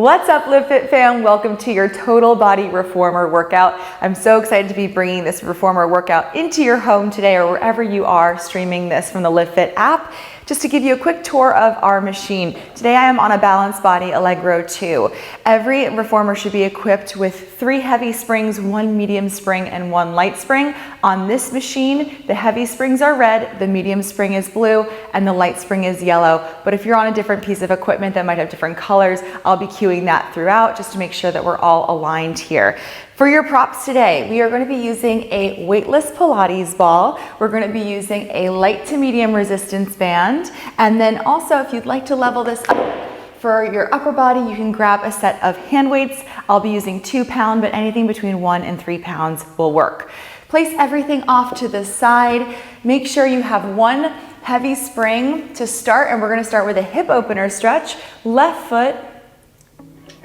What's up, LIVFIT fam? Welcome to your total body reformer workout. I'm so excited to be bringing this reformer workout into your home today or wherever you are streaming this from the LIVFIT app. Just to give you a quick tour of our machine. Today I am on a balanced body Allegro 2. Every reformer should be equipped with 3 heavy springs, 1 medium spring, and 1 light spring. On this machine, the heavy springs are red, the medium spring is blue, and the light spring is yellow. But if you're on a different piece of equipment that might have different colors, I'll be cueing that throughout just to make sure that we're all aligned here. For your props today, we are going to be using a weightless Pilates ball. We're going to be using a light to medium resistance band. And then also, if you'd like to level this up for your upper body, you can grab a set of hand weights. I'll be using 2 pound, but anything between 1 and 3 pounds will work. Place everything off to the side. Make sure you have 1 heavy spring to start, and we're going to start with a hip opener stretch. Left foot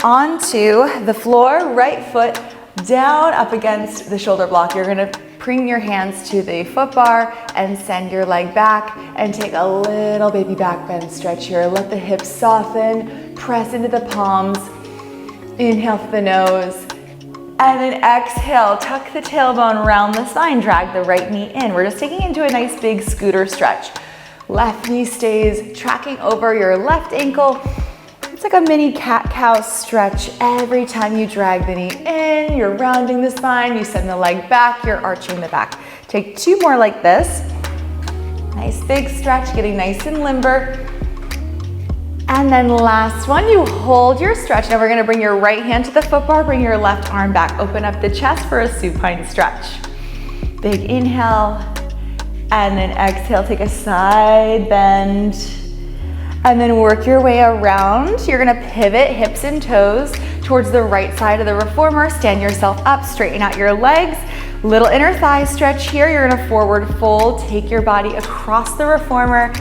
onto the floor, right foot down up against the shoulder block. You're gonna bring your hands to the foot bar and send your leg back and take a little baby back bend stretch here. Let the hips soften, press into the palms. Inhale through the nose and then exhale, tuck the tailbone around the spine, drag the right knee in. We're just taking into a nice big scooter stretch. Left knee stays tracking over your left ankle. It's like a mini cat-cow stretch. Every time you drag the knee in, you're rounding the spine, you send the leg back, you're arching the back. Take 2 more like this. Nice big stretch, getting nice and limber. And then last one, you hold your stretch. Now we're gonna bring your right hand to the foot bar, bring your left arm back, open up the chest for a supine stretch. Big inhale, and then exhale, take a side bend. And then work your way around. You're gonna pivot hips and toes towards the right side of the reformer. Stand yourself up, straighten out your legs. Little inner thigh stretch here. You're gonna forward fold, take your body across the reformer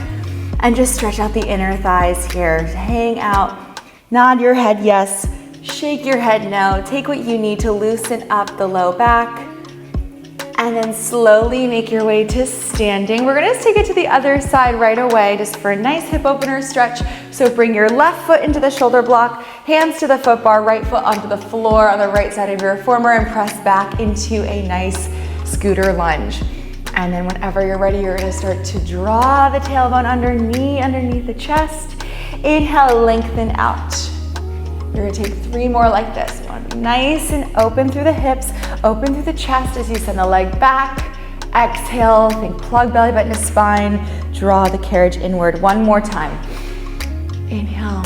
and just stretch out the inner thighs here. Hang out, nod your head yes, shake your head no. Take what you need to loosen up the low back. And then slowly make your way to standing. We're gonna just take it to the other side right away, just for a nice hip opener stretch. So bring your left foot into the shoulder block, hands to the foot bar, right foot onto the floor on the right side of your reformer, and press back into a nice scooter lunge. And then whenever you're ready, you're gonna start to draw the tailbone underneath the chest. Inhale, lengthen out. You're gonna take 3 more like this. Nice and open through the hips, open through the chest as you send the leg back. Exhale, think plug belly button to spine, draw the carriage inward. 1 more time. Inhale,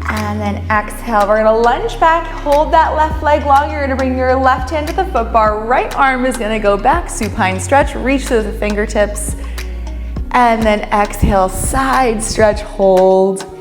and then exhale. We're gonna lunge back, hold that left leg long. You're gonna bring your left hand to the foot bar, right arm is gonna go back, supine stretch, reach through the fingertips. And then exhale, side stretch, hold.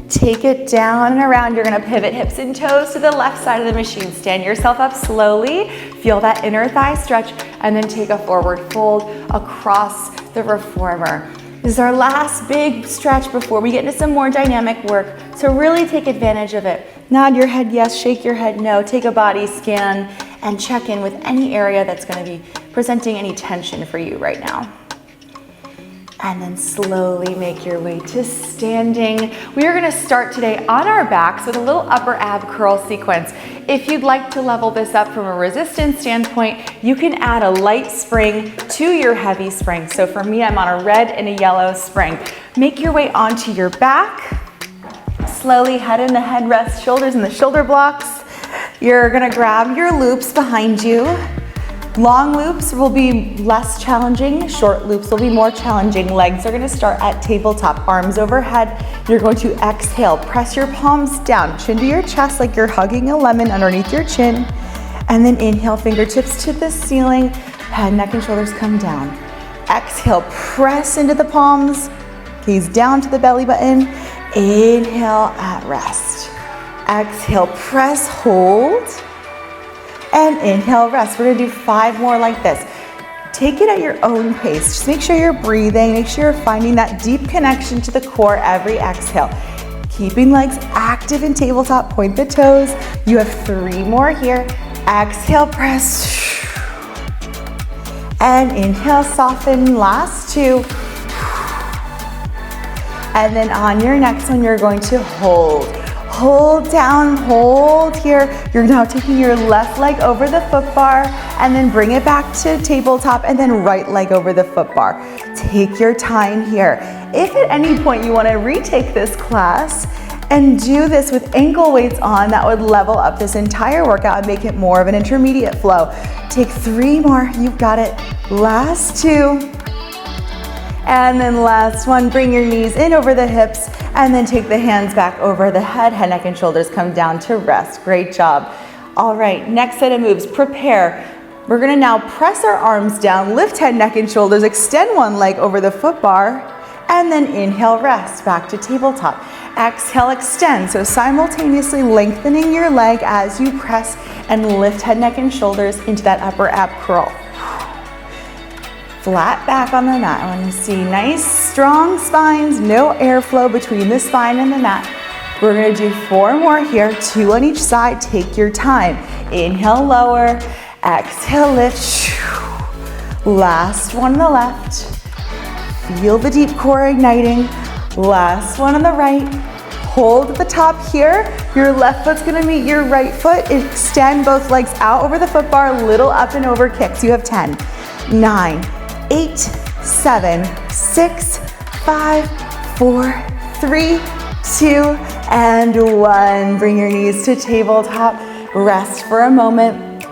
Take it down and around. You're gonna pivot hips and toes to the left side of the machine. Stand yourself up slowly. Feel that inner thigh stretch and then take a forward fold across the reformer. This is our last big stretch before we get into some more dynamic work. So really take advantage of it. Nod your head yes, shake your head no. Take a body scan and check in with any area that's gonna be presenting any tension for you right now. And then slowly make your way to standing. We are gonna start today on our backs with a little upper ab curl sequence. If you'd like to level this up from a resistance standpoint, you can add a light spring to your heavy spring. So for me, I'm on a red and a yellow spring. Make your way onto your back. Slowly head in the headrest, shoulders in the shoulder blocks. You're gonna grab your loops behind you. Long loops will be less challenging, short loops will be more challenging. Legs are gonna start at tabletop, arms overhead. You're going to exhale, press your palms down, chin to your chest like you're hugging a lemon underneath your chin. And then inhale, fingertips to the ceiling, head, neck, and shoulders come down. Exhale, press into the palms, gaze down to the belly button. Inhale at rest. Exhale, press, hold. And inhale, rest. We're gonna do 5 more like this. Take it at your own pace. Just make sure you're breathing. Make sure you're finding that deep connection to the core every exhale. Keeping legs active in tabletop, point the toes. You have 3 more here. Exhale, press. And inhale, soften. Last 2. And then on your next one, you're going to hold. Hold down, hold here. You're now taking your left leg over the foot bar and then bring it back to tabletop and then right leg over the foot bar. Take your time here. If at any point you want to retake this class and do this with ankle weights on, that would level up this entire workout and make it more of an intermediate flow. Take 3 more, you've got it. Last 2. And then last one, bring your knees in over the hips and then take the hands back over the head, neck, and shoulders come down to rest. Great job. All right, next set of moves, prepare. We're gonna now press our arms down, lift head, neck, and shoulders, extend one leg over the foot bar, and then inhale, rest, back to tabletop. Exhale, extend, so simultaneously lengthening your leg as you press and lift head, neck, and shoulders into that upper ab curl. Flat back on the mat. I want to see nice, strong spines, no airflow between the spine and the mat. We're going to do 4 more here, 2 on each side. Take your time. Inhale, lower. Exhale, lift. Last one on the left. Feel the deep core igniting. Last one on the right. Hold at the top here. Your left foot's gonna meet your right foot. Extend both legs out over the foot bar, little up and over kicks. You have 10, 9, 8, 7, 6, 5, 4, 3, 2, and 1. Bring your knees to tabletop. Rest for a moment.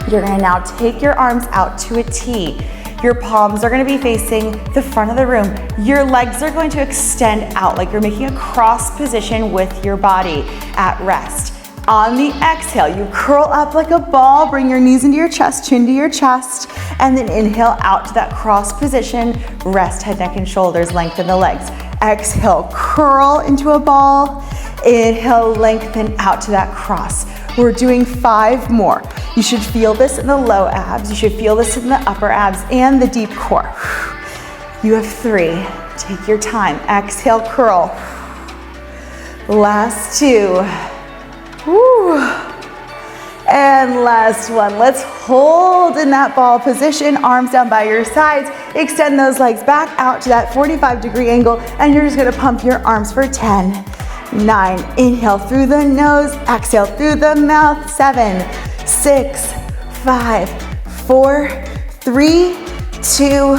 You're gonna now take your arms out to a T. Your palms are gonna be facing the front of the room. Your legs are going to extend out like you're making a cross position with your body at rest. On the exhale, you curl up like a ball, bring your knees into your chest, chin to your chest, and then inhale out to that cross position. Rest, head, neck, and shoulders, lengthen the legs. Exhale, curl into a ball. Inhale, lengthen out to that cross. We're doing 5 more. You should feel this in the low abs. You should feel this in the upper abs and the deep core. You have 3. Take your time. Exhale, curl. Last 2. Woo. And last one. Let's hold in that ball position, arms down by your sides. Extend those legs back out to that 45-degree angle, and you're just gonna pump your arms for 10, 9, inhale through the nose, exhale through the mouth, 7, 6, 5, 4, 3, 2,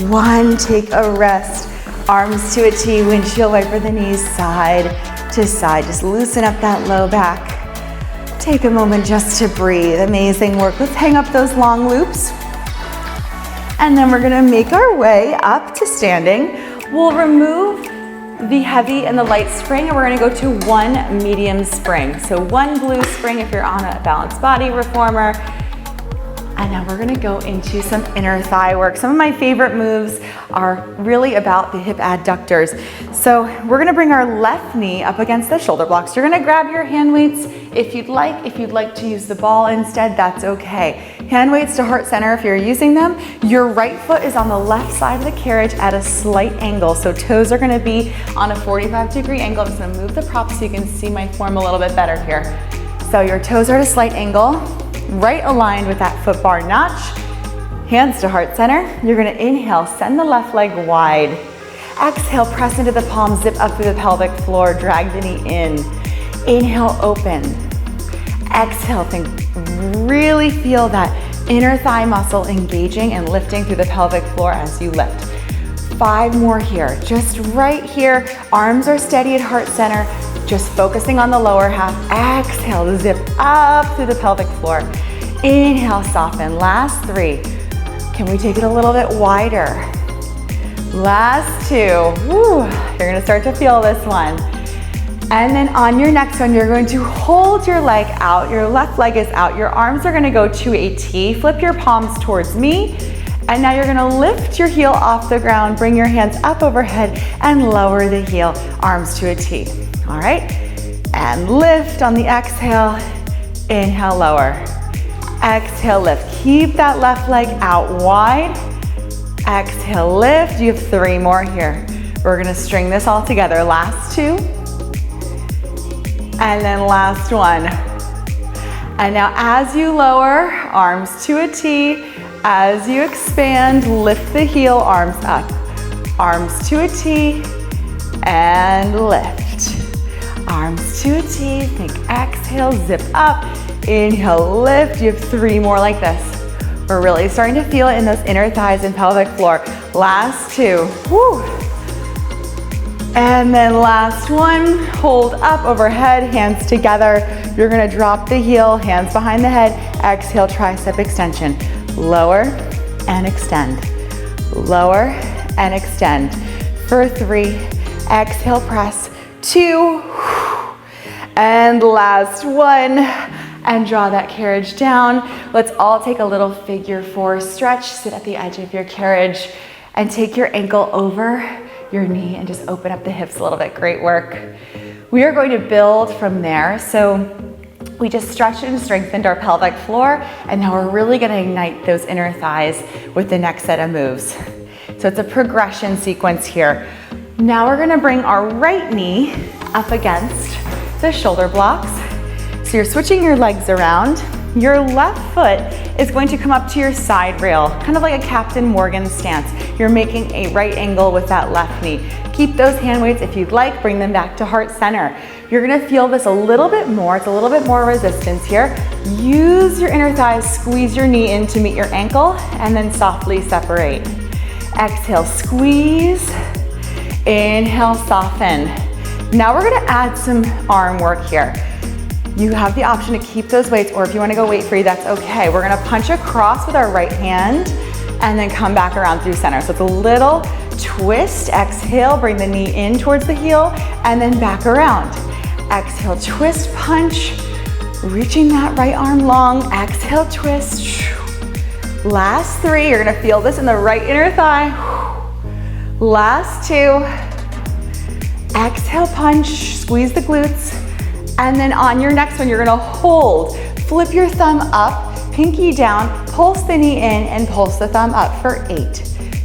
1. Take a rest. Arms to a T, windshield wiper the knees side to side. Just loosen up that low back. Take a moment just to breathe. Amazing work. Let's hang up those long loops. And then we're gonna make our way up to standing. We'll remove the heavy and the light spring, and we're gonna go to 1 medium spring. So 1 blue spring if you're on a balanced body reformer. And now we're gonna go into some inner thigh work. Some of my favorite moves are really about the hip adductors. So we're gonna bring our left knee up against the shoulder blocks. You're gonna grab your hand weights if you'd like. If you'd like to use the ball instead, that's okay. Hand weights to heart center if you're using them. Your right foot is on the left side of the carriage at a slight angle. So toes are gonna be on a 45-degree angle. I'm just gonna move the prop so you can see my form a little bit better here. So your toes are at a slight angle. Right aligned with that foot bar notch. Hands to heart center. You're gonna inhale, send the left leg wide. Exhale, press into the palms, zip up through the pelvic floor, drag the knee in. Inhale, open. Exhale, think, really feel that inner thigh muscle engaging and lifting through the pelvic floor as you lift. 5 more here, just right here. Arms are steady at heart center. Just focusing on the lower half. Exhale, zip up through the pelvic floor. Inhale, soften. Last 3. Can we take it a little bit wider? Last 2. Woo. You're gonna start to feel this one. And then on your next one, you're going to hold your leg out. Your left leg is out. Your arms are gonna go to a T. Flip your palms towards me. And now you're gonna lift your heel off the ground, bring your hands up overhead and lower the heel, arms to a T. All right, and lift on the exhale. Inhale, lower. Exhale, lift. Keep that left leg out wide. Exhale, lift. You have 3 more here. We're gonna string this all together. Last 2. And then last 1. And now as you lower, arms to a T. As you expand, lift the heel, arms up. Arms to a T. and lift. Arms to a T, think exhale, zip up. Inhale, lift. You have 3 more like this. We're really starting to feel it in those inner thighs and pelvic floor. Last 2, woo. And then last 1, hold up overhead, hands together. You're gonna drop the heel, hands behind the head. Exhale, tricep extension. Lower and extend. Lower and extend. For 3, exhale, press. 2, and last 1, and draw that carriage down. Let's all take a little figure 4 stretch. Sit at the edge of your carriage and take your ankle over your knee and just open up the hips a little bit. Great work. We are going to build from there. So we just stretched and strengthened our pelvic floor, and now we're really gonna ignite those inner thighs with the next set of moves. So it's a progression sequence here. Now we're gonna bring our right knee up against the shoulder blocks. So you're switching your legs around. Your left foot is going to come up to your side rail, kind of like a Captain Morgan stance. You're making a right angle with that left knee. Keep those hand weights if you'd like, bring them back to heart center. You're gonna feel this a little bit more. It's a little bit more resistance here. Use your inner thighs, squeeze your knee in to meet your ankle, and then softly separate. Exhale, squeeze. Inhale, soften. Now we're gonna add some arm work here. You have the option to keep those weights, or if you wanna go weight free, that's okay. We're gonna punch across with our right hand and then come back around through center. So it's a little twist. Exhale, bring the knee in towards the heel and then back around. Exhale, twist, punch, reaching that right arm long. Exhale, twist. Last 3, you're gonna feel this in the right inner thigh. Last 2. Exhale, punch, squeeze the glutes. And then on your next one, you're gonna hold. Flip your thumb up, pinky down, pulse the knee in, and pulse the thumb up for 8,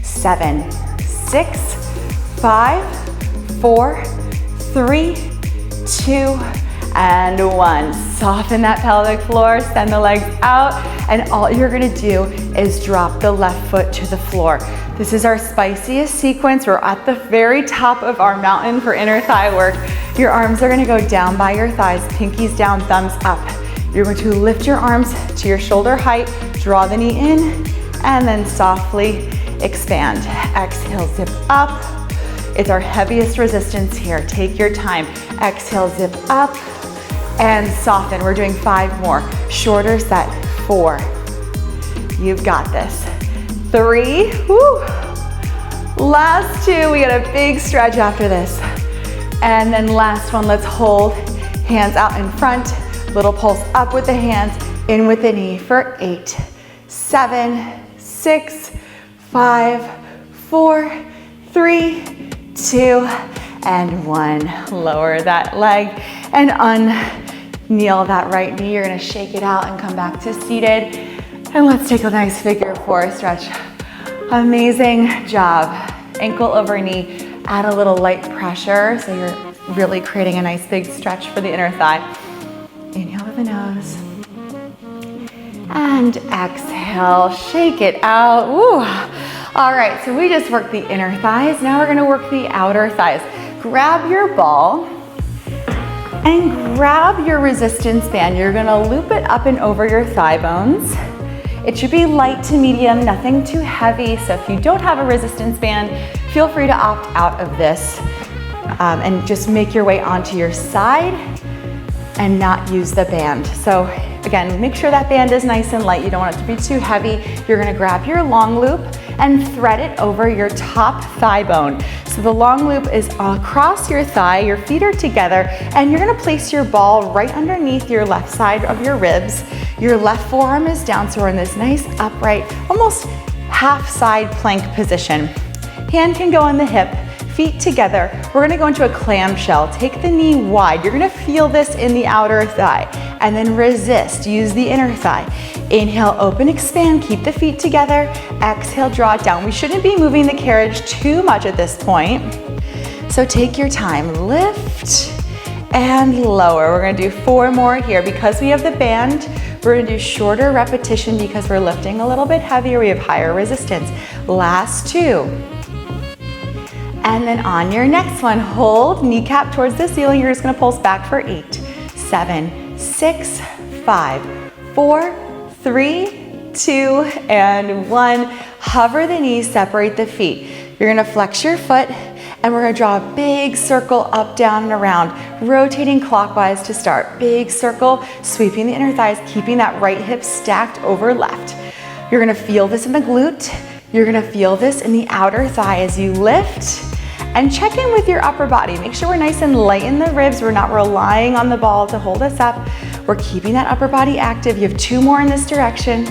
7, 6, 5, 4, 3, 2, and 1. Soften that pelvic floor, send the legs out, and all you're gonna do is drop the left foot to the floor. This is our spiciest sequence. We're at the very top of our mountain for inner thigh work. Your arms are gonna go down by your thighs, pinkies down, thumbs up. You're going to lift your arms to your shoulder height, draw the knee in, and then softly expand. Exhale, zip up. It's our heaviest resistance here. Take your time. Exhale, zip up, and soften. We're doing 5 more. Shorter set, 4. You've got this. 3, woo. Last 2, we got a big stretch after this. And then last one, let's hold. Hands out in front, little pulse up with the hands, in with the knee for 8, 7, 6, 5, 4, 3, 2, and 1. Lower that leg and unkneel that right knee. You're gonna shake it out and come back to seated. And let's take a nice figure 4 stretch. Amazing job. Ankle over knee. Add a little light pressure so you're really creating a nice big stretch for the inner thigh. Inhale with the nose. And exhale, shake it out. Woo. All right, so we just worked the inner thighs. Now we're gonna work the outer thighs. Grab your ball and grab your resistance band. You're gonna loop it up and over your thigh bones. It should be light to medium, nothing too heavy. So if you don't have a resistance band, feel free to opt out of this and just make your way onto your side and not use the band. So again, make sure that band is nice and light. You don't want it to be too heavy. You're gonna grab your long loop and thread it over your top thigh bone. So the long loop is across your thigh, your feet are together, and you're gonna place your ball right underneath your left side of your ribs. Your left forearm is down, so we're in this nice upright, almost half side plank position. Hand can go on the hip, feet together. We're gonna go into a clamshell. Take the knee wide. You're gonna feel this in the outer thigh, and then resist. Use the inner thigh. Inhale, open, expand, keep the feet together. Exhale, draw it down. We shouldn't be moving the carriage too much at this point. So take your time, lift and lower. We're gonna do 4 more here. Because we have the band, we're gonna do shorter repetition because we're lifting a little bit heavier. We have higher resistance. Last 2. And then on your next one, hold kneecap towards the ceiling. You're just gonna pulse back for 8, 7, 6, 5, 4, 3, 2, and 1. Hover the knees, separate the feet. You're gonna flex your foot, and we're gonna draw a big circle up, down, and around, rotating clockwise to start. Big circle, sweeping the inner thighs, keeping that right hip stacked over left. You're gonna feel this in the glute. You're gonna feel this in the outer thigh as you lift. And check in with your upper body. Make sure we're nice and light in the ribs. We're not relying on the ball to hold us up. We're keeping that upper body active. You have 2 more in this direction.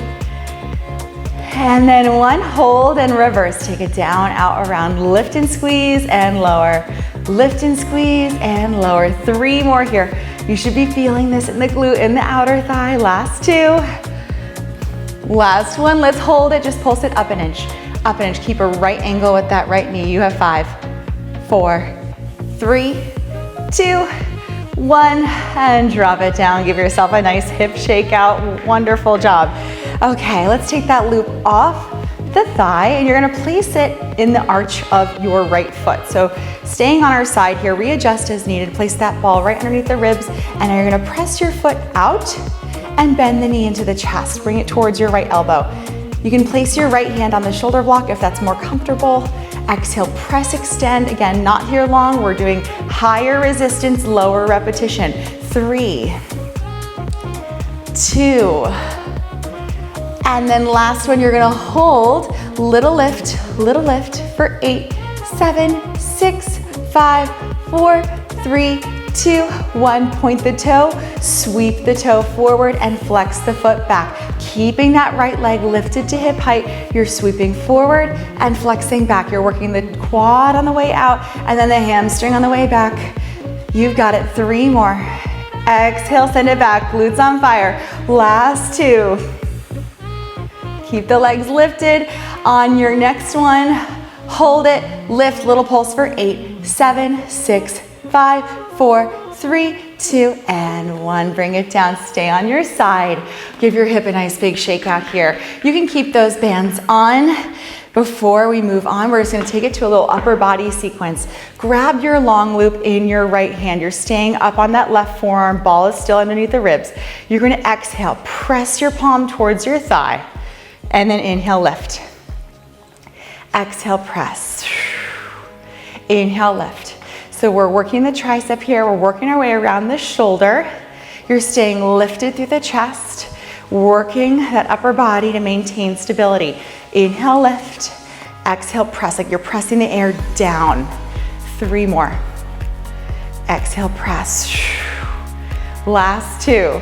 And then 1, hold and reverse. Take it down, out, around, lift and squeeze and lower. Lift and squeeze and lower. 3 more here. You should be feeling this in the glute, in the outer thigh. Last 2. Last 1, let's hold it. Just pulse it up an inch. Up an inch. Keep a right angle with that right knee. You have 5, 4, 3, 2, 1, and drop it down. Give yourself a nice hip shake out. Wonderful job. Okay, let's take that loop off the thigh, and you're gonna place it in the arch of your right foot. So staying on our side here, readjust as needed. Place that ball right underneath the ribs, and you're gonna press your foot out and bend the knee into the chest. Bring it towards your right elbow. You can place your right hand on the shoulder block if that's more comfortable. Exhale, press, extend. Again, not here long. We're doing higher resistance, lower repetition. 3, 2, and then last one, you're gonna hold, little lift for 8, 7, 6, 5, 4, 3, 2, 1. Point the toe, sweep the toe forward and flex the foot back. Keeping that right leg lifted to hip height, you're sweeping forward and flexing back. You're working the quad on the way out and then the hamstring on the way back. You've got it. 3 more. Exhale, send it back, glutes on fire. Last 2. Keep the legs lifted. On your next one, hold it, lift, little pulse for 8, 7, 6, 5, 4, 3, 2, and 1. Bring it down, stay on your side. Give your hip a nice big shake out here. You can keep those bands on. Before we move on, we're just gonna take it to a little upper body sequence. Grab your long loop in your right hand. You're staying up on that left forearm, ball is still underneath the ribs. You're gonna exhale, press your palm towards your thigh, and then inhale, lift. Exhale, press. Inhale, lift. So we're working the tricep here. We're working our way around the shoulder. You're staying lifted through the chest, working that upper body to maintain stability. Inhale, lift. Exhale, press, like you're pressing the air down. 3 more. Exhale, press. Last 2.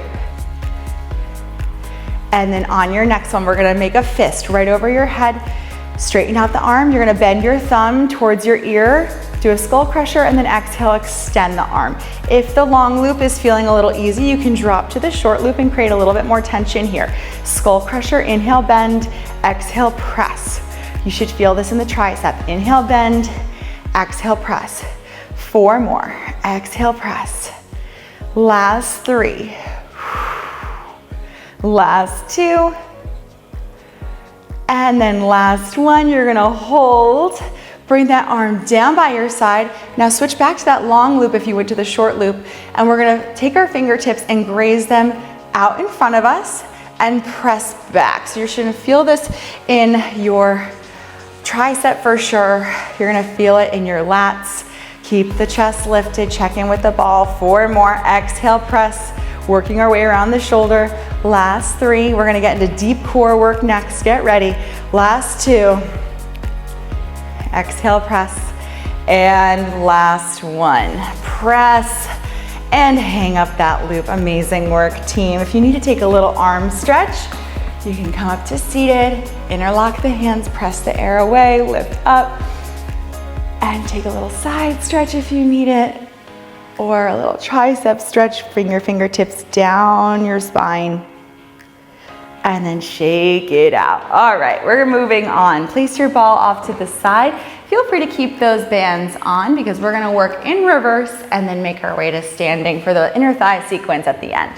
And then on your next one, we're gonna make a fist right over your head. Straighten out the arm. You're gonna bend your thumb towards your ear, do a skull crusher, and then exhale, extend the arm. If the long loop is feeling a little easy, you can drop to the short loop and create a little bit more tension here. Skull crusher, inhale, bend, exhale, press. You should feel this in the tricep. Inhale, bend, exhale, press. 4 more. Exhale, press. Last 3. Last 2. And then last 1, you're gonna hold. Bring that arm down by your side. Now switch back to that long loop if you went to the short loop, and we're gonna take our fingertips and graze them out in front of us and press back. So you're gonna feel this in your tricep for sure. You're gonna feel it in your lats. Keep the chest lifted, check in with the ball. 4 more, exhale, press. Working our way around the shoulder. Last 3, we're gonna get into deep core work next. Get ready. Last 2. Exhale, press. And last 1. Press and hang up that loop. Amazing work, team. If you need to take a little arm stretch, you can come up to seated, interlock the hands, press the air away, lift up, and take a little side stretch if you need it. Or a little tricep stretch, bring your fingertips down your spine and then shake it out. All right, we're moving on. Place your ball off to the side. Feel free to keep those bands on because we're gonna work in reverse and then make our way to standing for the inner thigh sequence at the end.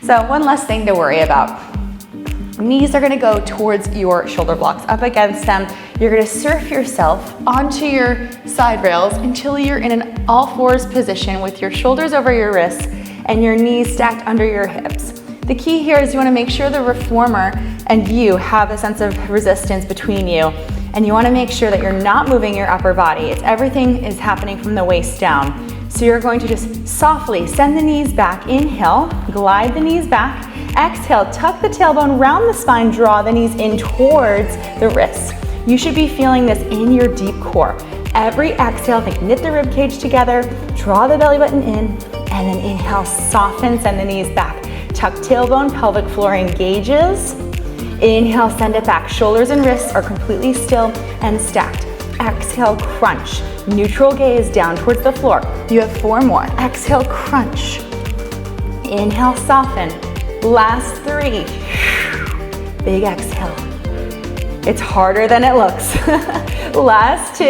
So one less thing to worry about. Knees are gonna go towards your shoulder blocks, up against them. You're gonna surf yourself onto your side rails until you're in an all fours position with your shoulders over your wrists and your knees stacked under your hips. The key here is you wanna make sure the reformer and you have a sense of resistance between you, and you wanna make sure that you're not moving your upper body. Everything is happening from the waist down. So you're going to just softly send the knees back. Inhale, glide the knees back. Exhale, tuck the tailbone, round the spine, draw the knees in towards the wrists. You should be feeling this in your deep core. Every exhale, think knit the rib cage together, draw the belly button in, and then inhale, soften, send the knees back. Tuck tailbone, pelvic floor engages. Inhale, send it back. Shoulders and wrists are completely still and stacked. Exhale, crunch. Neutral gaze down towards the floor. You have 4 more. Exhale, crunch. Inhale, soften. Last 3. Big exhale. It's harder than it looks. Last 2.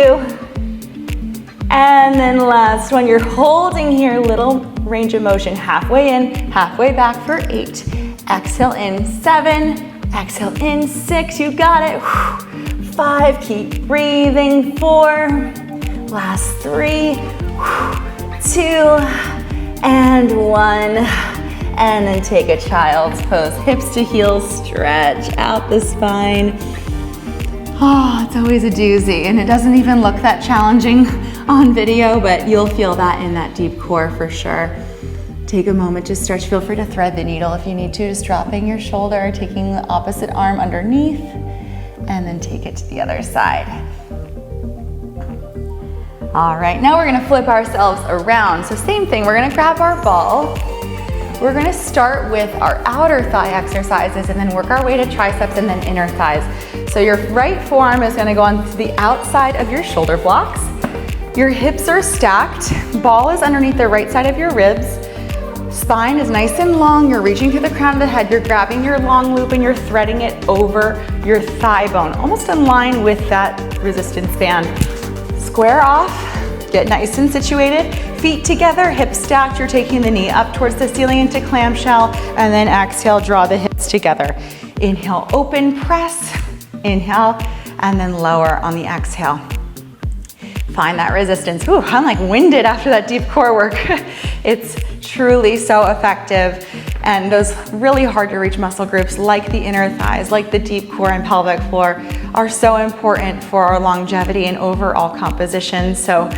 And then last 1. You're holding here, little range of motion. Halfway in, halfway back for 8. Exhale in, 7. Exhale in, 6. You got it. 5. Keep breathing. 4. Last 3. 2. And 1. And then take a child's pose. Hips to heels, stretch out the spine. Oh, it's always a doozy, and it doesn't even look that challenging on video, but you'll feel that in that deep core for sure. Take a moment to stretch. Feel free to thread the needle if you need to, just dropping your shoulder, taking the opposite arm underneath, and then take it to the other side. All right, now we're gonna flip ourselves around. So same thing, we're gonna grab our ball. We're gonna start with our outer thigh exercises and then work our way to triceps and then inner thighs. So your right forearm is gonna go on to the outside of your shoulder blocks. Your hips are stacked. Ball is underneath the right side of your ribs. Spine is nice and long. You're reaching through the crown of the head. You're grabbing your long loop and you're threading it over your thigh bone, almost in line with that resistance band. Square off, get nice and situated. Feet together, hips stacked. You're taking the knee up towards the ceiling into clamshell, and then exhale, draw the hips together. Inhale, open, press. Inhale, and then lower on the exhale. Find that resistance. Ooh, I'm like winded after that deep core work. It's truly so effective. And those really hard to reach muscle groups like the inner thighs, like the deep core and pelvic floor, are so important for our longevity and overall composition. So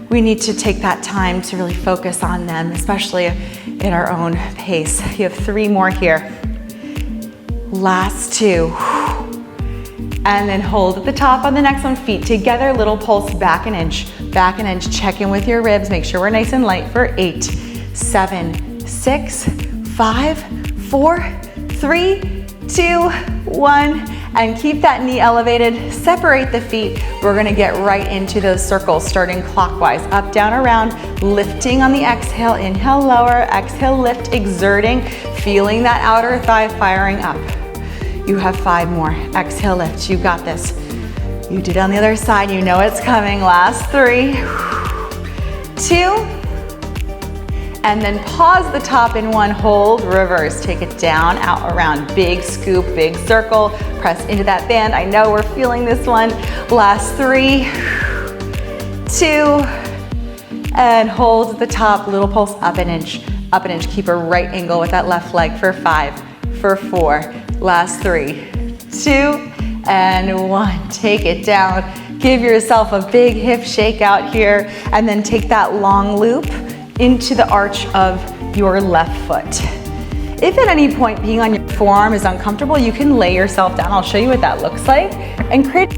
we need to take that time to really focus on them, especially in our own pace. You have 3 more here. Last 2. And then hold at the top on the next one. Feet together, little pulse, back an inch, back an inch. Check in with your ribs. Make sure we're nice and light for 8, 7, 6, 5, 4, 3, 2, 1. And keep that knee elevated. Separate the feet. We're gonna get right into those circles, starting clockwise. Up, down, around. Lifting on the exhale. Inhale, lower. Exhale, lift, exerting. Feeling that outer thigh firing up. You have 5 more. Exhale, lift. You got this. You did on the other side. You know it's coming. Last 3, 2, and then pause the top in 1. Hold, reverse. Take it down, out, around. Big scoop, big circle. Press into that band. I know we're feeling this one. Last 3, 2, and hold at the top. Little pulse, up an inch, up an inch. Keep a right angle with that left leg for 5, for 4. Last 3, 2, and 1. Take it down. Give yourself a big hip shake out here, and then take that long loop into the arch of your left foot. If at any point being on your forearm is uncomfortable, you can lay yourself down. I'll show you what that looks like. And create,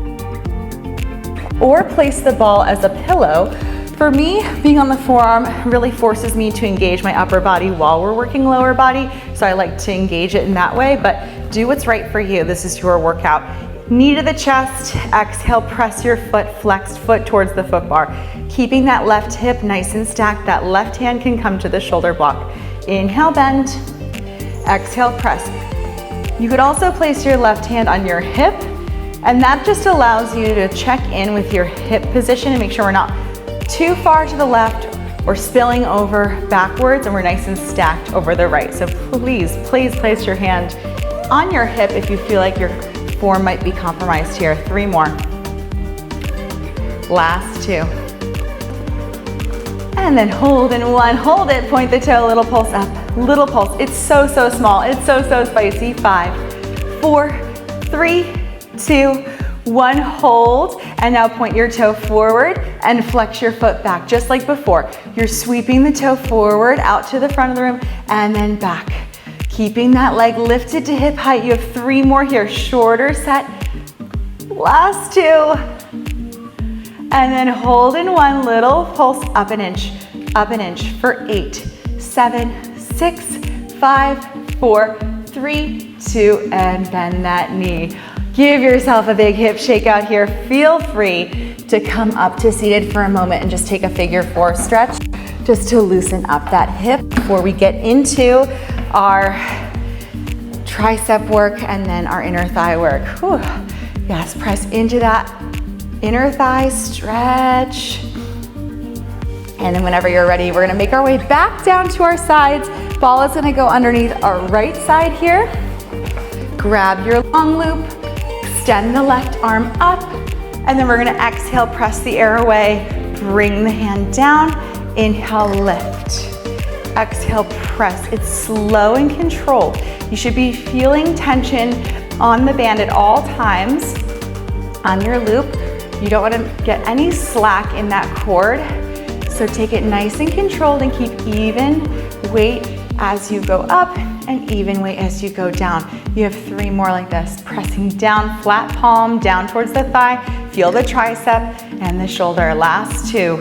or place the ball as a pillow. For me, being on the forearm really forces me to engage my upper body while we're working lower body. So I like to engage it in that way, but do what's right for you. This is your workout. Knee to the chest, exhale, press your foot, flexed foot towards the foot bar. Keeping that left hip nice and stacked, that left hand can come to the shoulder block. Inhale, bend, exhale, press. You could also place your left hand on your hip, and that just allows you to check in with your hip position and make sure we're not too far to the left or spilling over backwards, and we're nice and stacked over the right. So please place your hand on your hip if you feel like your form might be compromised here. 3 more. Last 2. And then hold in 1, hold it, point the toe, little pulse up, little pulse. It's so, so small. It's so, so spicy. 5, 4, 3, 2, 1, hold. And now point your toe forward and flex your foot back, just like before. You're sweeping the toe forward out to the front of the room and then back. Keeping that leg lifted to hip height. You have 3 more here, shorter set. Last 2. And then hold in 1, little pulse, up an inch for 8, 7, 6, 5, 4, 3, 2, and bend that knee. Give yourself a big hip shake out here. Feel free to come up to seated for a moment and just take a figure 4 stretch just to loosen up that hip before we get into our tricep work and then our inner thigh work. Whew. Yes, press into that inner thigh stretch. And then whenever you're ready, we're gonna make our way back down to our sides. Ball is gonna go underneath our right side here. Grab your long loop, extend the left arm up, and then we're gonna exhale, press the air away, bring the hand down, inhale, lift. Exhale, press. It's slow and controlled. You should be feeling tension on the band at all times on your loop. You don't want to get any slack in that cord. So take it nice and controlled and keep even weight as you go up and even weight as you go down. You have 3 more like this. Pressing down, flat palm, down towards the thigh. Feel the tricep and the shoulder. Last 2.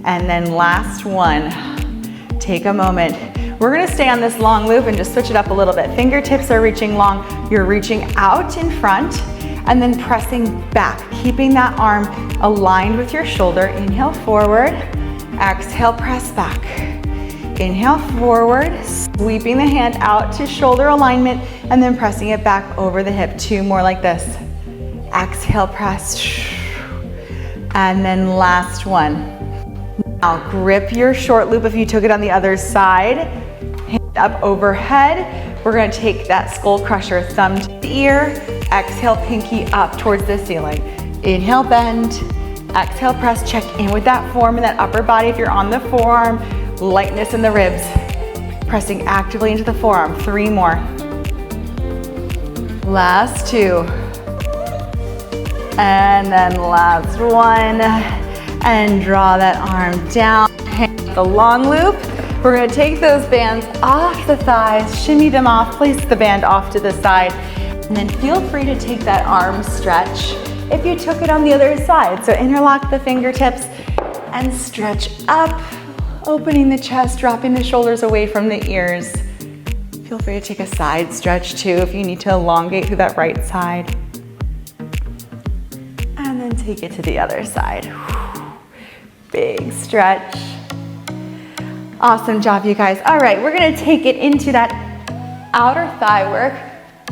And then last 1. Take a moment. We're gonna stay on this long loop and just switch it up a little bit. Fingertips are reaching long. You're reaching out in front and then pressing back, keeping that arm aligned with your shoulder. Inhale, forward. Exhale, press back. Inhale, forward, sweeping the hand out to shoulder alignment and then pressing it back over the hip. 2 more like this. Exhale, press. And then last 1. Now grip your short loop if you took it on the other side. Hand up overhead. We're gonna take that skull crusher, thumb to the ear. Exhale, pinky up towards the ceiling. Inhale, bend. Exhale, press. Check in with that form in that upper body if you're on the forearm. Lightness in the ribs. Pressing actively into the forearm. 3 more. Last 2. And then last 1. And draw that arm down. Hand the long loop. We're gonna take those bands off the thighs, shimmy them off, place the band off to the side, and then feel free to take that arm stretch if you took it on the other side. So interlock the fingertips and stretch up, opening the chest, dropping the shoulders away from the ears. Feel free to take a side stretch too if you need to elongate through that right side. And then take it to the other side. Big stretch. Awesome job, you guys. All right, we're gonna take it into that outer thigh work,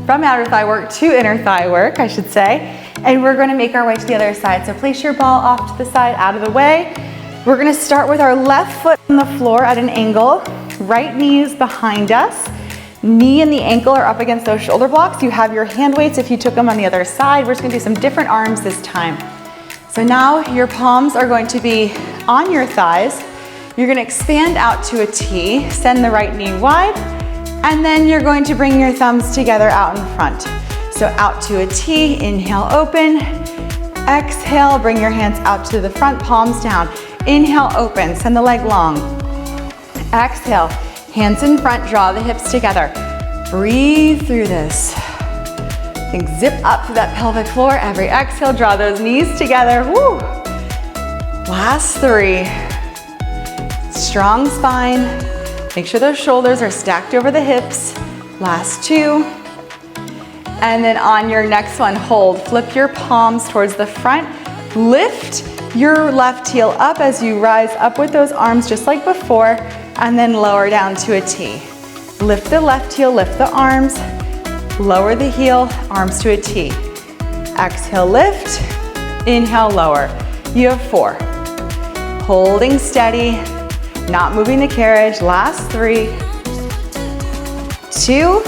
from outer thigh work to inner thigh work, I should say. And we're gonna make our way to the other side. So place your ball off to the side, out of the way. We're gonna start with our left foot on the floor at an angle. Right knee is behind us. Knee and the ankle are up against those shoulder blocks. You have your hand weights if you took them on the other side. We're just gonna do some different arms this time. So now your palms are going to be on your thighs. You're gonna expand out to a T, send the right knee wide, and then you're going to bring your thumbs together out in front. So out to a T, inhale, open. Exhale, bring your hands out to the front, palms down. Inhale, open, send the leg long. Exhale, hands in front, draw the hips together. Breathe through this. Think zip up to that pelvic floor. Every exhale, draw those knees together. Woo. Last 3. Strong spine. Make sure those shoulders are stacked over the hips. Last 2. And then on your next one, hold. Flip your palms towards the front. Lift your left heel up as you rise up with those arms just like before, and then lower down to a T. Lift the left heel, lift the arms, lower the heel, arms to a T. Exhale, lift. Inhale, lower. You have 4. Holding steady, not moving the carriage. Last 3, 2,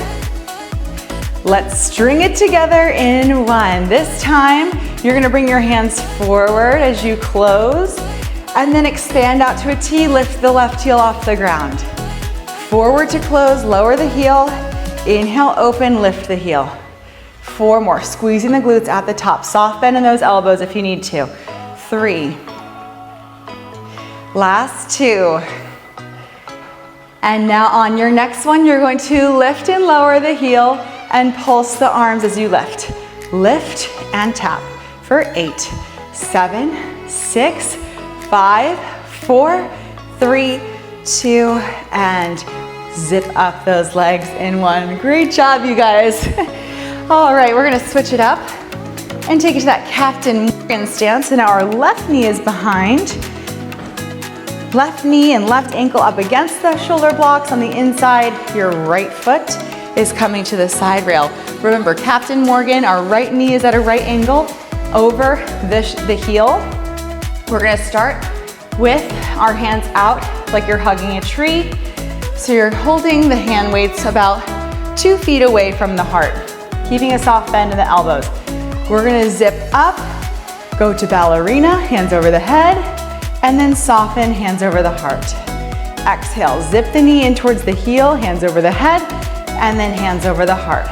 Let's string it together in one. This time, you're gonna bring your hands forward as you close, and then expand out to a T, lift the left heel off the ground. Forward to close, lower the heel, inhale, open, lift the heel. 4 more, squeezing the glutes at the top. Soft bend in those elbows if you need to. 3. Last 2. And now on your next one, you're going to lift and lower the heel and pulse the arms as you lift. Lift and tap for 8, 7, 6, 5, 4, 3, 2, and zip up those legs in one. Great job, you guys. All right, we're gonna switch it up and take it to that Captain Morgan stance. And now our left knee is behind. Left knee and left ankle up against the shoulder blocks on the inside. Your right foot is coming to the side rail. Remember, Captain Morgan, our right knee is at a right angle over the heel. We're gonna start with our hands out like you're hugging a tree. So you're holding the hand weights about 2 feet away from the heart, keeping a soft bend in the elbows. We're gonna zip up, go to ballerina, hands over the head, and then soften, hands over the heart. Exhale, zip the knee in towards the heel, hands over the head, and then hands over the heart.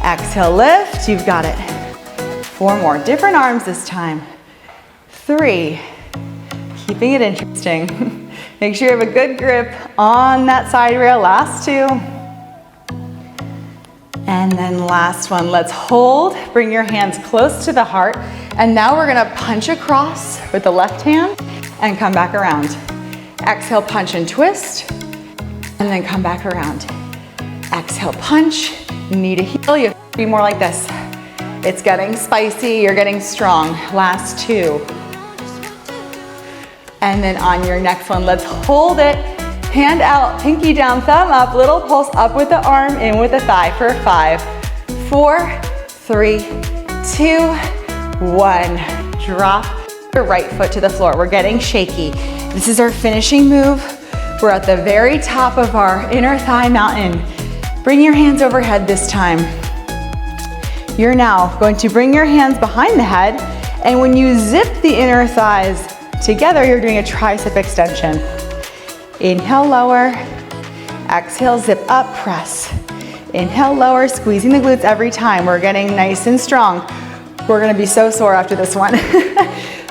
Exhale, lift, you've got it. 4 more, different arms this time. 3, keeping it interesting. Make sure you have a good grip on that side rail, last 2. And then last one, let's hold, bring your hands close to the heart, and now we're gonna punch across with the left hand and come back around. Exhale, punch and twist, and then come back around. Exhale, punch, knee to heel, you have to be more like this. It's getting spicy, you're getting strong. Last 2. And then on your next one, let's hold it. Hand out, pinky down, thumb up, little pulse up with the arm, in with the thigh for 5, 4, 3, 2, 1. Drop your right foot to the floor. We're getting shaky. This is our finishing move. We're at the very top of our inner thigh mountain. Bring your hands overhead this time. You're now going to bring your hands behind the head, and when you zip the inner thighs together, you're doing a tricep extension. Inhale, lower. Exhale, zip up, press. Inhale, lower, squeezing the glutes every time. We're getting nice and strong. We're gonna be so sore after this one.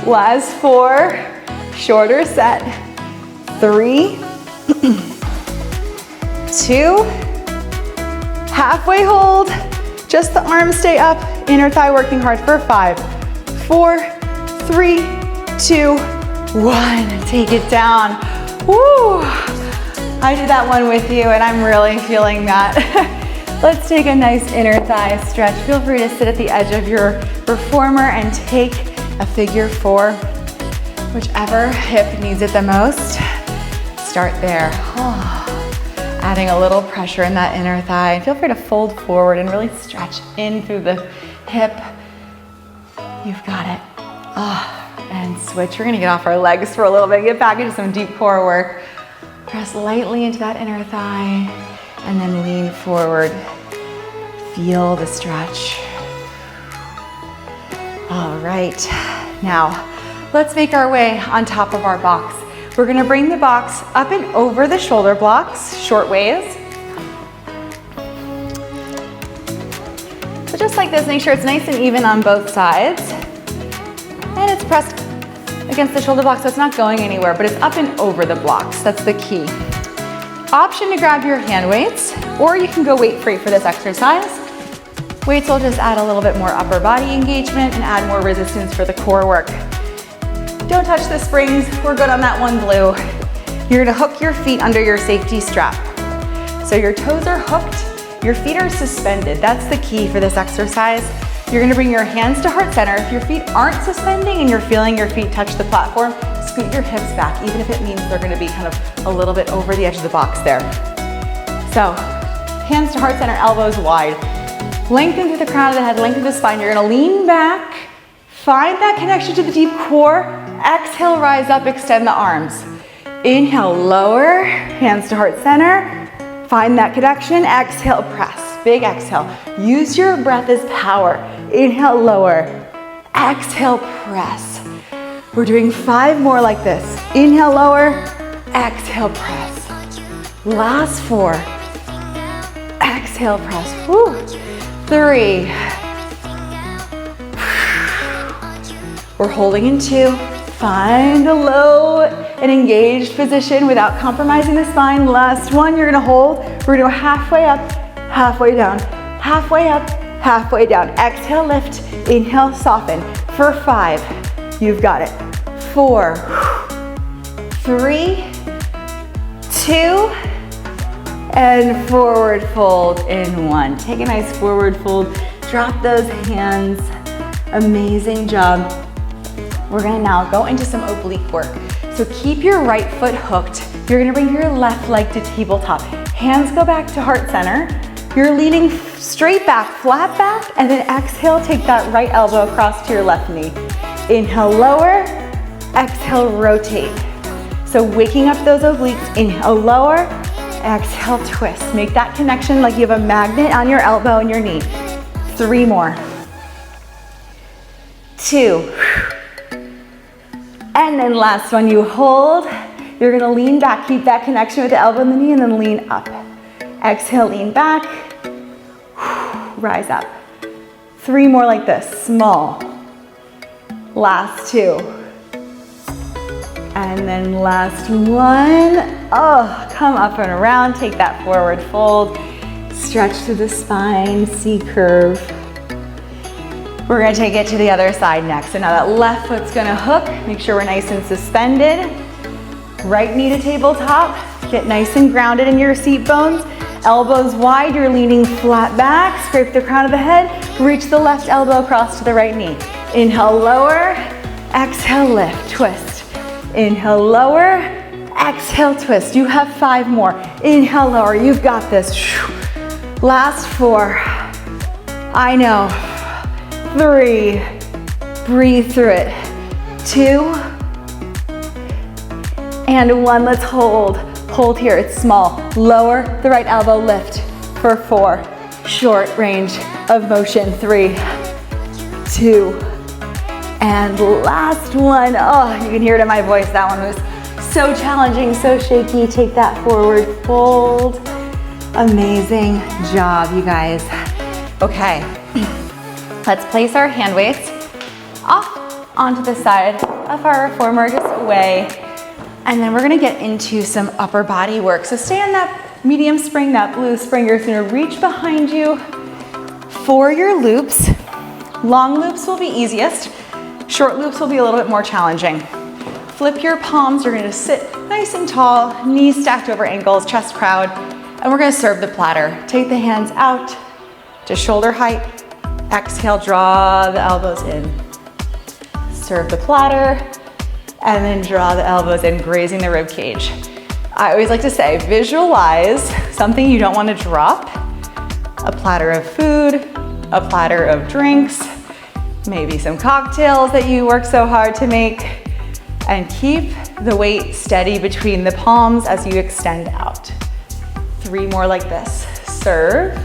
Last 4, shorter set. 3, 2, halfway hold. Just the arms stay up, inner thigh working hard for 5, 4, 3, 2, 1. Take it down. Woo! I did that one with you and I'm really feeling that. Let's take a nice inner thigh stretch. Feel free to sit at the edge of your reformer and take a figure 4, whichever hip needs it the most. Start there. Adding a little pressure in that inner thigh. Feel free to fold forward and really stretch in through the hip. You've got it. And switch. We're gonna get off our legs for a little bit, get back into some deep core work. Press lightly into that inner thigh and then lean forward. Feel the stretch. All right, now let's make our way on top of our box. We're gonna bring the box up and over the shoulder blocks, short ways. So just like this, make sure it's nice and even on both sides. And it's pressed against the shoulder block so it's not going anywhere, but it's up and over the blocks. That's the key. Option to grab your hand weights, or you can go weight free for this exercise. Weights will just add a little bit more upper body engagement and add more resistance for the core work. Don't touch the springs, we're good on that one blue. You're gonna hook your feet under your safety strap. So your toes are hooked, your feet are suspended. That's the key for this exercise. You're gonna bring your hands to heart center. If your feet aren't suspending and you're feeling your feet touch the platform, scoot your hips back, even if it means they're gonna be kind of a little bit over the edge of the box there. So, hands to heart center, elbows wide. Lengthen through the crown of the head, lengthen the spine. You're gonna lean back, find that connection to the deep core. Exhale, rise up, extend the arms. Inhale, lower, hands to heart center. Find that connection, exhale, press. big exhale. Use your breath as power. Inhale, lower. Exhale, press. We're doing 5 more like this. Inhale, lower. Exhale, press. Last 4. Exhale, press. Woo. 3. We're holding in 2. Find a low and engaged position without compromising the spine. Last 1, you're gonna hold. We're gonna go halfway up, halfway down, halfway up, halfway down. Exhale, lift. Inhale, soften. For 5, you've got it. 4, 3, 2, and forward fold in 1. Take a nice forward fold. Drop those hands. Amazing job. We're gonna now go into some oblique work. So keep your right foot hooked. You're gonna bring your left leg to tabletop. Hands go back to heart center. You're leaning straight back, flat back, and then exhale, take that right elbow across to your left knee. Inhale, lower. Exhale, rotate. So waking up those obliques. Inhale, lower. Exhale, twist. Make that connection like you have a magnet on your elbow and your knee. 3 more. 2. And then last one, you hold. You're gonna lean back, keep that connection with the elbow and the knee, and then lean up. Exhale, lean back. Rise up. 3 more like this, small. Last 2. And then last 1. Oh, come up and around, take that forward fold. Stretch through the spine, C curve. We're gonna take it to the other side next. So now that left foot's gonna hook. Make sure we're nice and suspended. Right knee to tabletop. Get nice and grounded in your seat bones. Elbows wide, you're leaning flat back. Scrape the crown of the head. Reach the left elbow across to the right knee. Inhale, lower. Exhale, lift, twist. Inhale, lower. Exhale, twist. You have 5 more. Inhale, lower. You've got this. Last 4. I know. 3, breathe through it. 2, and 1, let's hold. Hold here, it's small. Lower the right elbow, lift for 4. Short range of motion, 3, 2, and last 1. Oh, you can hear it in my voice. That one was so challenging, so shaky. Take that forward fold. Amazing job, you guys. Okay. Let's place our hand weights off onto the side of our reformer, just away. And then we're gonna get into some upper body work. So stay on that medium spring, that blue spring. You're gonna reach behind you for your loops. Long loops will be easiest. Short loops will be a little bit more challenging. Flip your palms. You're gonna sit nice and tall, knees stacked over ankles, chest proud. And we're gonna serve the platter. Take the hands out to shoulder height. Exhale, draw the elbows in. Serve the platter, and then draw the elbows in, grazing the rib cage. I always like to say, visualize something you don't want to drop. A platter of food, a platter of drinks, maybe some cocktails that you work so hard to make, and keep the weight steady between the palms as you extend out. 3 more like this. Serve.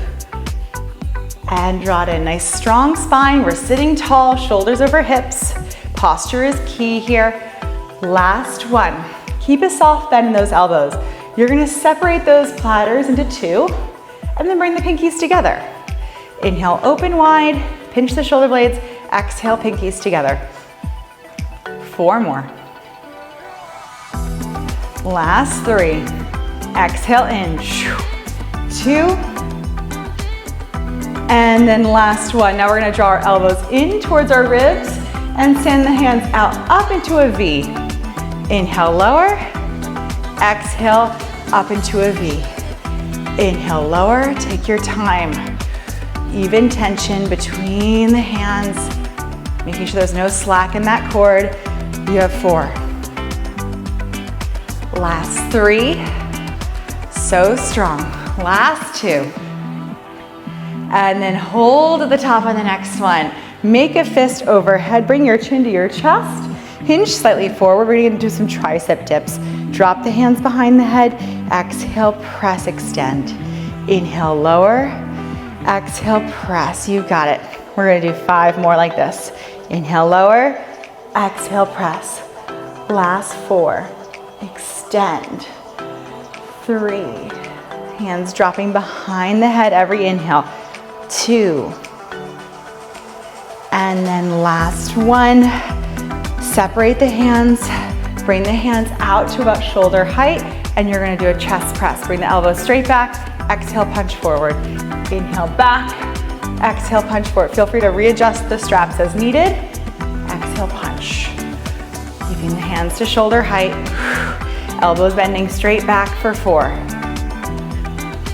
And draw it in. Nice strong spine. We're sitting tall, shoulders over hips. Posture is key here. Last 1. Keep a soft bend in those elbows. You're gonna separate those platters into 2 and then bring the pinkies together. Inhale, open wide, pinch the shoulder blades. Exhale, pinkies together. 4 more. Last 3. Exhale in. 2. And then last 1. Now we're gonna draw our elbows in towards our ribs and send the hands out up into a V. Inhale, lower. Exhale, up into a V. Inhale, lower. Take your time. Even tension between the hands, making sure there's no slack in that cord. You have 4. Last 3. So strong. Last 2. And then hold at the top on the next one. Make a fist overhead. Bring your chin to your chest. Hinge slightly forward. We're gonna do some tricep dips. Drop the hands behind the head. Exhale, press, extend. Inhale, lower. Exhale, press, you got it. We're gonna do 5 more like this. Inhale, lower, exhale, press. Last 4, extend. 3, hands dropping behind the head every inhale. 2, and then last 1. Separate the hands, bring the hands out to about shoulder height, and you're gonna do a chest press. Bring the elbows straight back, exhale, punch forward. Inhale, back, exhale, punch forward. Feel free to readjust the straps as needed. Exhale, punch. Keeping the hands to shoulder height. Elbows bending straight back for 4,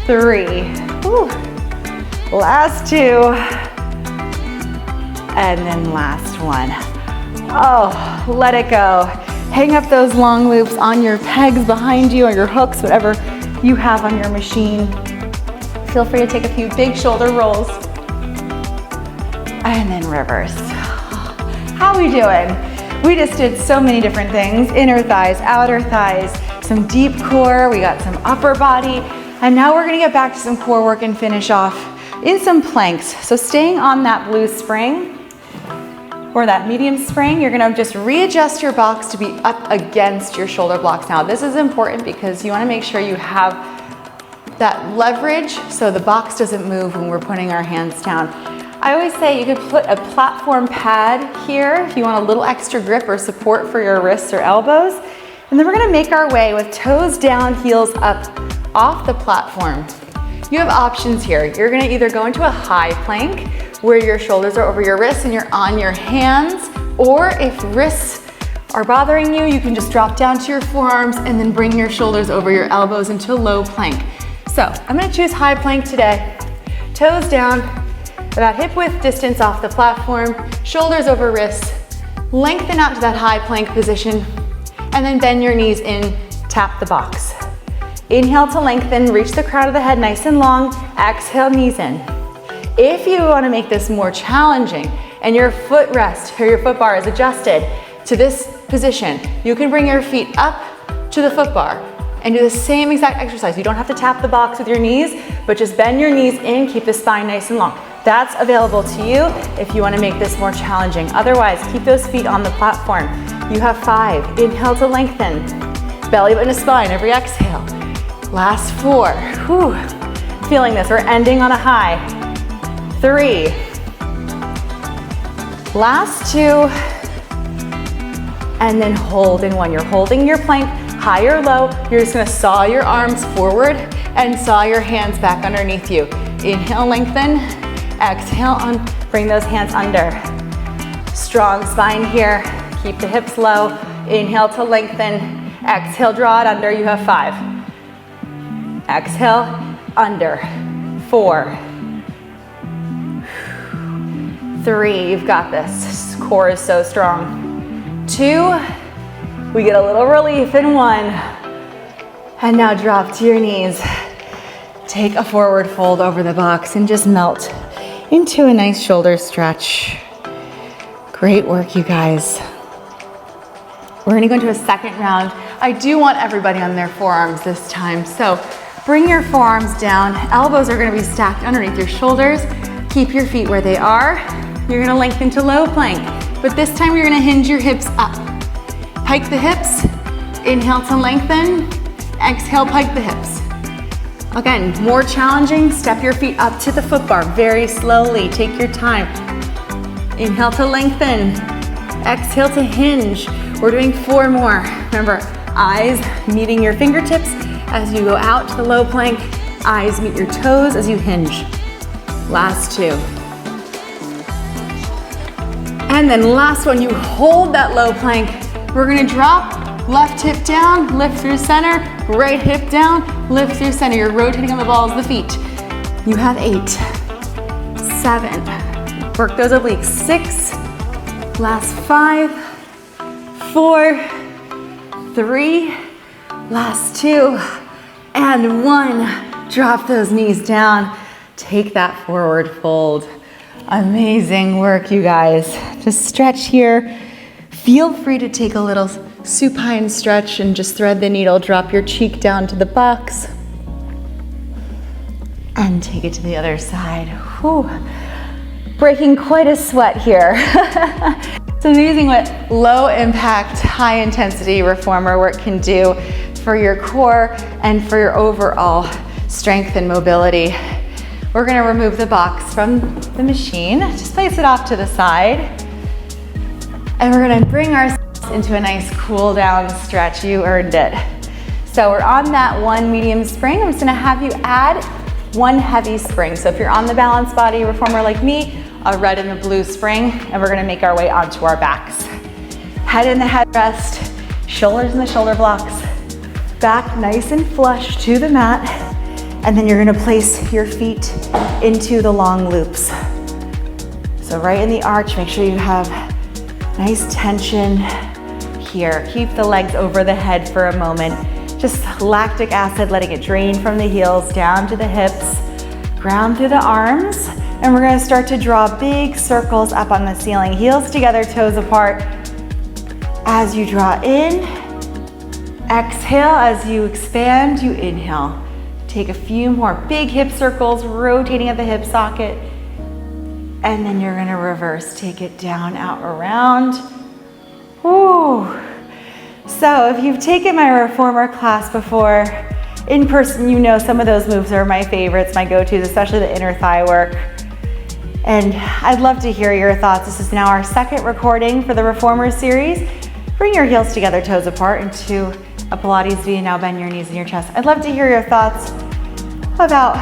3, whew. Last 2, and then last 1. Oh, let it go. Hang up those long loops on your pegs behind you or your hooks, whatever you have on your machine. Feel free to take a few big shoulder rolls. And then reverse. How are we doing? We just did so many different things. Inner thighs, outer thighs, some deep core, we got some upper body. And now we're gonna get back to some core work and finish off in some planks. So staying on that blue spring, or that medium spring, you're gonna just readjust your box to be up against your shoulder blocks. Now, this is important because you wanna make sure you have that leverage so the box doesn't move when we're putting our hands down. I always say you could put a platform pad here if you want a little extra grip or support for your wrists or elbows. And then we're gonna make our way with toes down, heels up, off the platform. You have options here. You're gonna either go into a high plank, where your shoulders are over your wrists and you're on your hands, or if wrists are bothering you, you can just drop down to your forearms and then bring your shoulders over your elbows into low plank. So I'm gonna choose high plank today. Toes down, about hip width distance off the platform, shoulders over wrists, lengthen out to that high plank position, and then bend your knees in, tap the box. Inhale to lengthen, reach the crown of the head nice and long, exhale, knees in. If you want to make this more challenging and your footrest or your foot bar is adjusted to this position, you can bring your feet up to the foot bar and do the same exact exercise. You don't have to tap the box with your knees, but just bend your knees in, keep the spine nice and long. That's available to you if you want to make this more challenging. Otherwise, keep those feet on the platform. You have 5. Inhale to lengthen. Belly button to spine every exhale. Last 4. Whew. Feeling this. We're ending on a high. 3, last 2, and then hold in 1. You're holding your plank high or low. You're just gonna saw your arms forward and saw your hands back underneath you. Inhale, lengthen, exhale, bring those hands under. Strong spine here, keep the hips low. Inhale to lengthen, exhale, draw it under, you have 5. Exhale, under, 4, 3, you've got this. Core is so strong. 2, we get a little relief in 1. And now drop to your knees. Take a forward fold over the box and just melt into a nice shoulder stretch. Great work, you guys. We're gonna go into a second round. I do want everybody on their forearms this time. So bring your forearms down. Elbows are gonna be stacked underneath your shoulders. Keep your feet where they are. You're gonna lengthen to low plank, but this time you're gonna hinge your hips up. Pike the hips, inhale to lengthen, exhale, pike the hips. Again, more challenging, step your feet up to the foot bar very slowly, take your time. Inhale to lengthen, exhale to hinge. We're doing 4 more. Remember, eyes meeting your fingertips as you go out to the low plank, eyes meet your toes as you hinge. Last 2. And then last one, you hold that low plank. We're gonna drop, left hip down, lift through center, right hip down, lift through center. You're rotating on the balls of the feet. You have 8, 7, work those obliques, 6, last 5, 4, 3, last 2, and 1. Drop those knees down. Take that forward fold. Amazing work, you guys. Just stretch here. Feel free to take a little supine stretch and just thread the needle. Drop your cheek down to the box. And take it to the other side. Whew. Breaking quite a sweat here. It's amazing what low impact, high intensity reformer work can do for your core and for your overall strength and mobility. We're gonna remove the box from the machine. Just place it off to the side. And we're gonna bring ourselves into a nice cool down stretch. You earned it. So we're on that one medium spring. I'm just gonna have you add one heavy spring. So if you're on the balanced body reformer like me, a red and a blue spring, and we're gonna make our way onto our backs. Head in the headrest, shoulders in the shoulder blocks, back nice and flush to the mat, and then you're gonna place your feet into the long loops. So right in the arch, make sure you have nice tension here. Keep the legs over the head for a moment. Just lactic acid, letting it drain from the heels down to the hips, ground through the arms, and we're gonna start to draw big circles up on the ceiling. Heels together, toes apart. As you draw in, exhale. As you expand, you inhale. Take a few more big hip circles, rotating at the hip socket, and then you're gonna reverse. Take it down, out, around. Woo. So if you've taken my reformer class before, in person, you know some of those moves are my favorites, my go-tos, especially the inner thigh work. And I'd love to hear your thoughts. This is now our second recording for the Reformer Series. Bring your heels together, toes apart into a Pilates V, and now bend your knees in your chest. I'd love to hear your thoughts about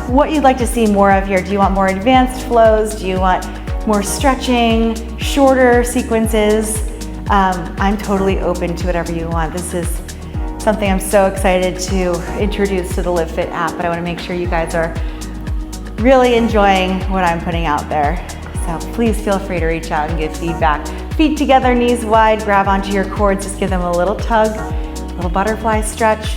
what you'd like to see more of here. Do you want more advanced flows? Do you want more stretching, shorter sequences? I'm totally open to whatever you want. This is something I'm so excited to introduce to the LIVFIT app, but I want to make sure you guys are really enjoying what I'm putting out there. So please feel free to reach out and give feedback. Feet together, knees wide, grab onto your cords, just give them a little tug, a little butterfly stretch.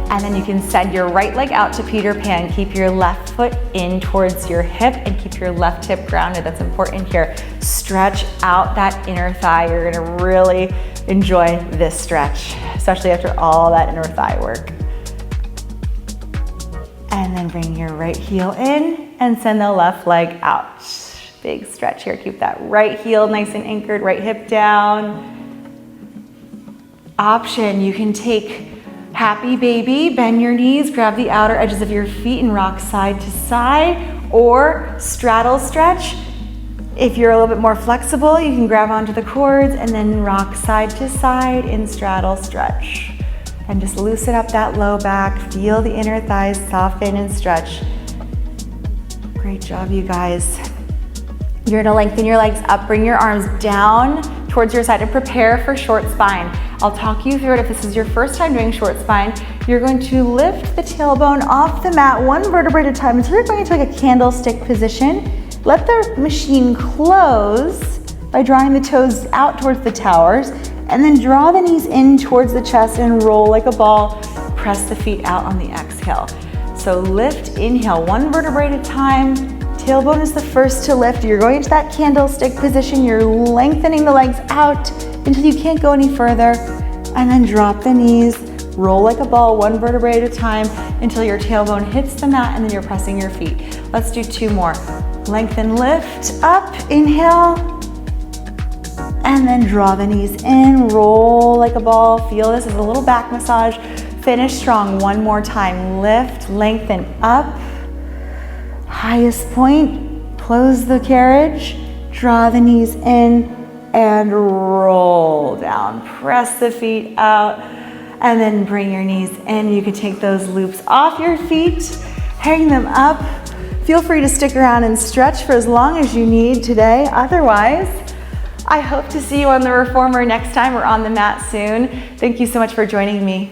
And then you can send your right leg out to Peter Pan. Keep your left foot in towards your hip and keep your left hip grounded. That's important here. Stretch out that inner thigh. You're gonna really enjoy this stretch, especially after all that inner thigh work. And then bring your right heel in and send the left leg out. Big stretch here. Keep that right heel nice and anchored, right hip down. Option, you can take happy baby, bend your knees, grab the outer edges of your feet and rock side to side, or straddle stretch. If you're a little bit more flexible, you can grab onto the cords and then rock side to side in straddle stretch. And just loosen up that low back, feel the inner thighs soften and stretch. Great job, you guys. You're gonna lengthen your legs up, bring your arms down towards your side and prepare for short spine. I'll talk you through it if this is your first time doing short spine. You're going to lift the tailbone off the mat one vertebrae at a time until you're going into like a candlestick position. Let the machine close by drawing the toes out towards the towers, and then draw the knees in towards the chest and roll like a ball. Press the feet out on the exhale. So lift, inhale, one vertebrae at a time. Tailbone is the first to lift. You're going into that candlestick position. You're lengthening the legs out until you can't go any further. And then drop the knees, roll like a ball, one vertebrae at a time until your tailbone hits the mat and then you're pressing your feet. Let's do two more. Lengthen, lift, up, inhale. And then draw the knees in, roll like a ball. Feel this as a little back massage. Finish strong, one more time. Lift, lengthen, up. Highest point, close the carriage, draw the knees in, and roll down. Press the feet out, and then bring your knees in. You can take those loops off your feet, hang them up. Feel free to stick around and stretch for as long as you need today. Otherwise, I hope to see you on the Reformer next time or on the mat soon. Thank you so much for joining me.